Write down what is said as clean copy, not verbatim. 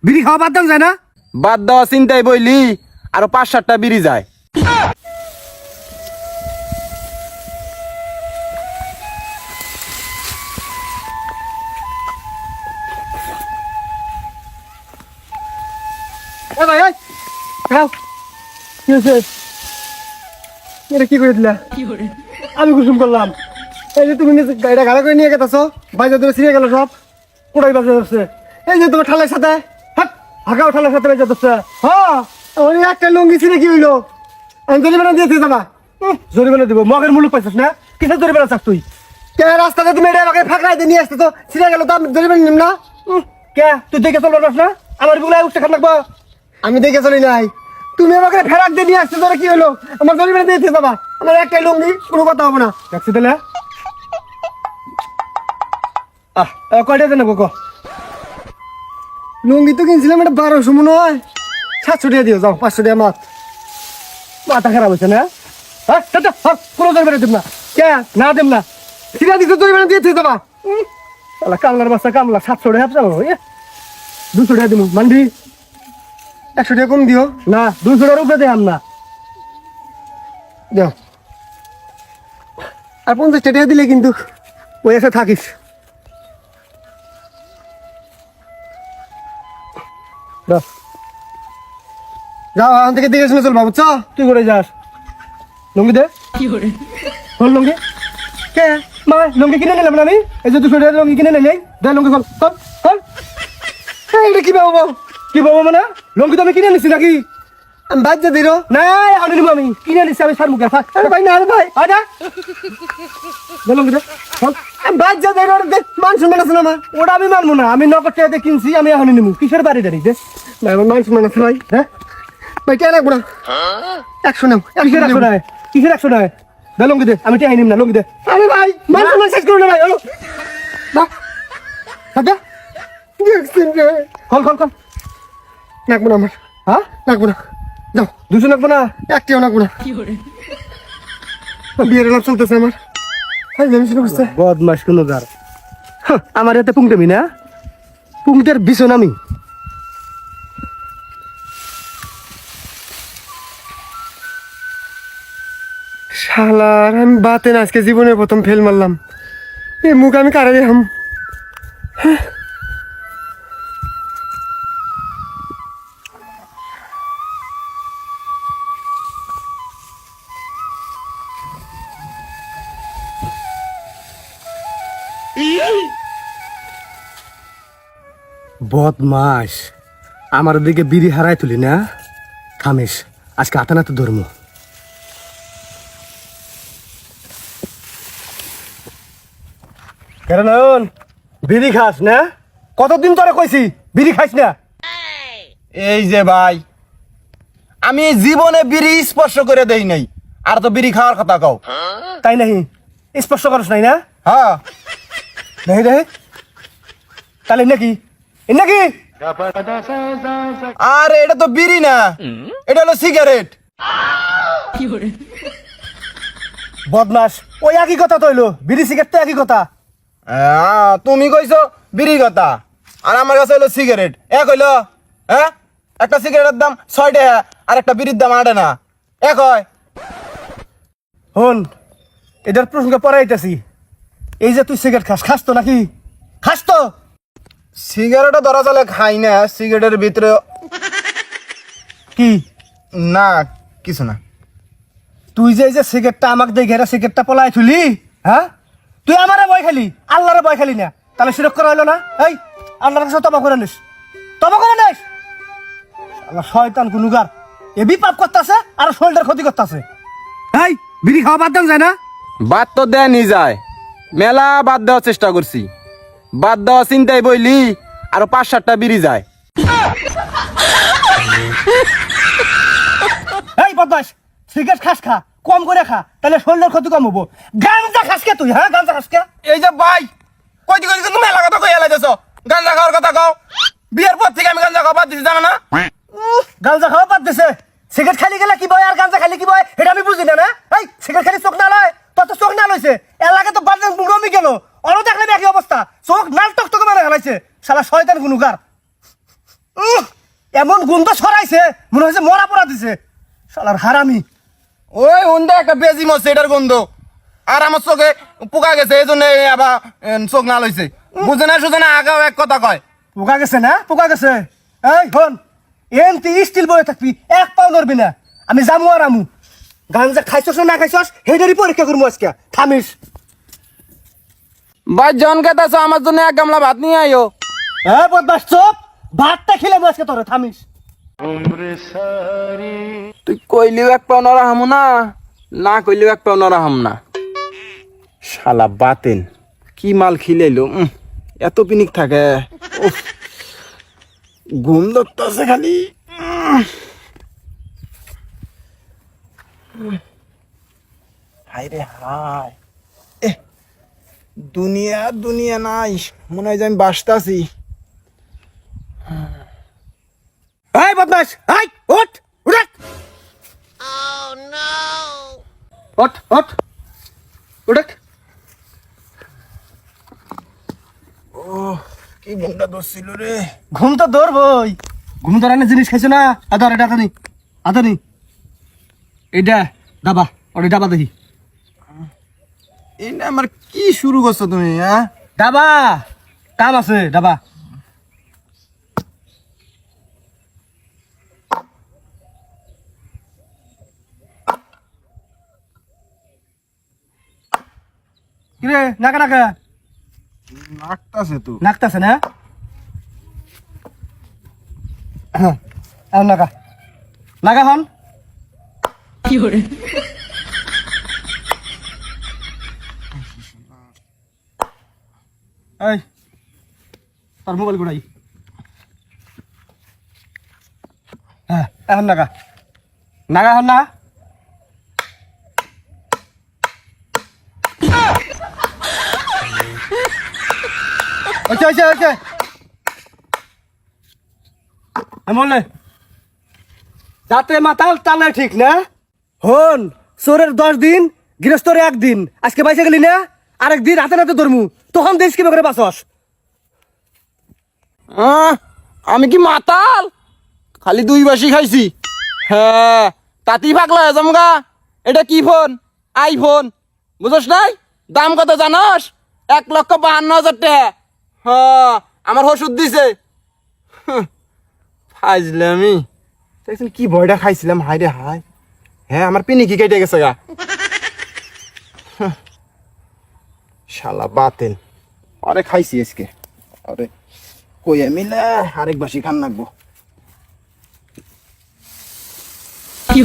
বিড়ি খাওয়া বাদ দাম যায় না? বাদ দেওয়া চিন্তাই বইলি আরো 5-7টা বিড়ি যায়। এ ভাই এই খাও। কি হয়েছে? এটা কি করে দিলা? আমি কুসুম করলাম। এই যে তুমি গাড়িটা গাড়া করে নিয়ে গেছো, বাইরে তুমি ছিঁড়ে গেল সব, কোটাই বাজে যাচ্ছে। এই যে তোমার ঠালের সাথে হাঁকাও ঠালের সাথে বেঁচে যাচ্ছে। হ্যাঁ ওই একটা লুঙ্গি ছিঁড়ে কি হইলো? আমি জরিমানা দিয়েছি যাবা। জরিমানা দিব? মগের মুলুক পাইছিস না? কিসের জরিমানা চাস তুই? কে রাস্তাতে তুমি এটা আমাকে ফাঁকড়াই দিয়ে নিয়ে আসতে, তো ছিঁড়ে গেল তো আমি জরিমানা নিম না? কে তুই দেখে চল না? আমার বুলায় উঠতে খারাপ লাগবো? আমি দেখে চলি নাই। তুমি আমাকে ফেরাক দিয়ে নিয়ে আসতে, তোরা কি হলো? আমার জরিমানা দিয়েছে বাবা। আমার একটাই লুঙ্গি, কোনো কথা হবে না। দেখছি তাহলে কয়টা দেন গো? লুঙ্গি তো কিনছিলাম এটা 1200 মনে হয়। 700 টাকা দিও, যাও 500 টাকা মাছ। মাথা খারাপ হয়েছে না? কোনো জরিমানা দেব না। কে না দেব না? ঠিক আছে জরিমানা দিয়েছে বাবা। কামলার বাচ্চা কামলা 700 টাকা চাবো, 200 টাকা দিব মানবি? 100 টাকা কম দিও না, 200 টাকার উপরে দেখাম না। দেও আর 50 টাকা দিলে কিন্তু ওই এসে থাকিস। যাও এখান থেকে দেখে শুনে চলবা, বুঝছো? তুই করে যাস। লুঙ্গি দে। কি করে লুঙ্গি? কে মা লুঙ্গি কিনে নিলাম না আমি? এই যে 200 টাকা লুঙ্গি কিনে নিলে দে লুঙ্গি খোল খোল খোল। এটা কি বাবু? কি বাবু মানে? লুঙ্গি তো আমি কিনে নিছি নাকি? আমি বাদ দিল না, আমি নিব, আমি কিনে নিছি, আমি সার মুখে ভাই না। আরে ভাই হয় না, লুঙ্গি দে খোল। আমি বাদ যা দেয় মান শুনবে না আমার। ওটা আমি মানবো না, আমি নগদ টাকা দিয়ে কিনছি, আমি এখন নিবো। কিসের বাড়ি দাঁড়িয়ে দে না, আমার মান শুনবে না ভাই। হ্যাঁ ভাই কে রাখবো না, 100 নাও। কিসের 100 নয়? কিসের 100 নয়? দে লুঙ্গি দে, আমি টাকা নিম না, লুঙ্গি দে। আরে ভাই মান শুনবে শেষ করো না ভাই। না আচ্ছা খোল খোল খোল। রাখবো না আমার। হ্যাঁ রাখবো না, যাও। 200 রাখবো না, একটিও রাখবো না। বিয়ের লাভ চলতেছে আমার। বদমাস কোনো গার আমার এতে পুংটামি না, পুংটের ভীষণ আমি। শালার আমি বাতেন আজকে জীবনের প্রথম ফেল মারলাম। এই মুখ আমি কারে দেখাম? বদমাস আমার দিকে বিড়ি হারাই তুলি না, থামিস আজকে আতা না তো ধর্ম। কারণ বিড়ি খাস না? কতদিন তোরা কইছি বিড়ি খাইস না? এই যে ভাই, আমি জীবনে বিড়ি স্পর্শ করে দেই নাই, আর তো বিড়ি খাওয়ার কথা কও। তাই নাহি? স্পর্শ করস নাই না? হ্যাঁ দেখি দেখি তাহলে নাকি নাকি? আরে এটা তো বিড়ি না, এটা হলো সিগারেট। বদমাস ওই একই কথা তো হইলো, বিড়ি সিগারেট তো একই কথা। তুমি কইছো বিড়ির কথা, আর আমার কাছে হলো সিগারেট। এক হইলো? হ্যাঁ, একটা সিগারেটের দাম 6 টাকা, আর একটা বিড়ির দাম 8 আনা। এক হয়? হন এটার প্রসঙ্গে পড়াইতেছি। এই যে তুই সিগারেট খাস, খাস তো নাকি? খাস তো? সিগারেটও ধরা চলে খাই না, সিগারেটের ভিতরে কি না কিছু না। তুই যে এই যে সিগারেটটা আমাকে দেখে সিগারেটটা পলাই থুলি, হ্যাঁ তুই আমারে ভয় খালি, আল্লাহরে ভয় খালি না? তাহলে সিরক করা হইলো না? এই আল্লাহর কাছে তবা করে নিস, তবা করে নিস। আল্লাহ শয়তান গুনুগার, এ বিপাপ করতেছে আর শরীরের ক্ষতি করতেছে। এই বিড়ি খাওয়া বাদ দাম যায় না? বাদ তো দেয়নি যায়, মেলা বাদ দেওয়ার চেষ্টা করছি। বাদ দেওয়া চিন্তাই বইলি আরো 5-7টা বিড়ি যায়। এই বদমাস সিগারেট খাস খা, কম করে খা, তাহলে শরীরের ক্ষতি কম হবো। গাঁজা খাস কে তুই? হ্যাঁ গাঁজা খাস কে? এই যে ভাই কইতে কইতে তুমি মেলা কথা কই এলাইতেছ। গাঁজা খাওয়ার কথা কও, বিয়ের পর থেকে আমি গাঁজা খাওয়া বাদ দিছি, জানো না? গাঁজা খাওয়া বাদ দিছে? সিগারেট খালি গেলে কি বয় আর গাঁজা খালি কি বয় এটা আমি বুঝি না। না এই সিগারেট খালি চোখ না লয়, তোর তো চোখ না লইছে। এলাকা তো বাদ রমি গেল, অন দেখলে একই অবস্থা, চোখ নাল টকটকে মানে হেলাইছে। শালা শয়তান গুনুগার। এমন গন্ধ ছড়াইছে মনে হচ্ছে মরা পড়া দিছে শালার হারামি। ওই হুন্দা একটা বেজি মরছে এটার গন্ধ, আর আমার চোখে পোকা গেছে এই জন্য আবার চোখ না লইছে। বুঝে না সুঝে না আগাও এক কথা কয়। পোকা গেছে না, পোকা গেছে। এই হন এমতি স্টিল বয়ে থাকবি, এক পাও নড়বি না। আমি যামু আর আমু, গাঞ্জা খাইছস না খাইছস হেডারই পরীক্ষা করবো আজকে। থামিস। ভাই জন কেতাছ আমার জন্য এক গামলা ভাত নিয়ে আইও। হ্যাঁ বদমাস চুপ, ভাতটা খেলাম আজকে তোরে। থামিস। তুই কইলেও এক পাও নরা হামু না, না কইলেও এক পাও নরা হাম না। শালা বাতেন কি মাল খিলাইলো, এত পিনিক থাকে। উফ, ঘুম ধরতেছে খালি। হাই রে হাই, দুনিয়া দুনিয়া নাই, মনে হয় যে আমি বাসতাছি। এই বদমাস, এই ওঠ উঠ। ওঠ ওঠ উঠ। কি ঘুমটা ধরছিল রে। ঘুম তো ধরবই, ঘুম ধরানোর জিনিস খাইছো না। আদর এটা আদানি আদানি, এইটা ডাবা, ওটা ডাবা দেখি। এটা আমার কি শুরু করছো তুমি? হ্যাঁ ডাবা কাম আছে, ডাবা। কিরে নাকা নাকা নাকতাছে তো। নাকতাছে না? আর নাকা নাকা হন। কি করে এই তোর মোবাইল গুড়াই। হ্যাঁ এখন নাকা নাকা হন না। ওইছে ওইছে ওইছে বললে যাতে মাতাল তালে ঠিক না। হন চোরের 10 দিন, গৃহস্থর 1 দিন। আজকে বাইসে গেলি না, আরেক দিন হাতে নাতে ধরমু, তখন দেশ কি করে বাঁচস? আমি কি মাতাল? খালি 2 বাসি খাইছি। হ্যাঁ তাতি পাগলা জমগা। এটা কি ফোন? আইফোন, বুঝছ নাই? দাম কত জানস? 1,52,000 টাকা। হ্যাঁ আমার ওষুধ দিছে। ফাইজলামি দেখছেন কি ভয়টা খাইছিলাম। হাই রে হাই, হ্যাঁ আমার পিনি কি কেটে গেছে গা। শালা বাতেন, আরে খাইছি আজকে। আরে কই মিলে আরেক বাসি খান লাগবো। কি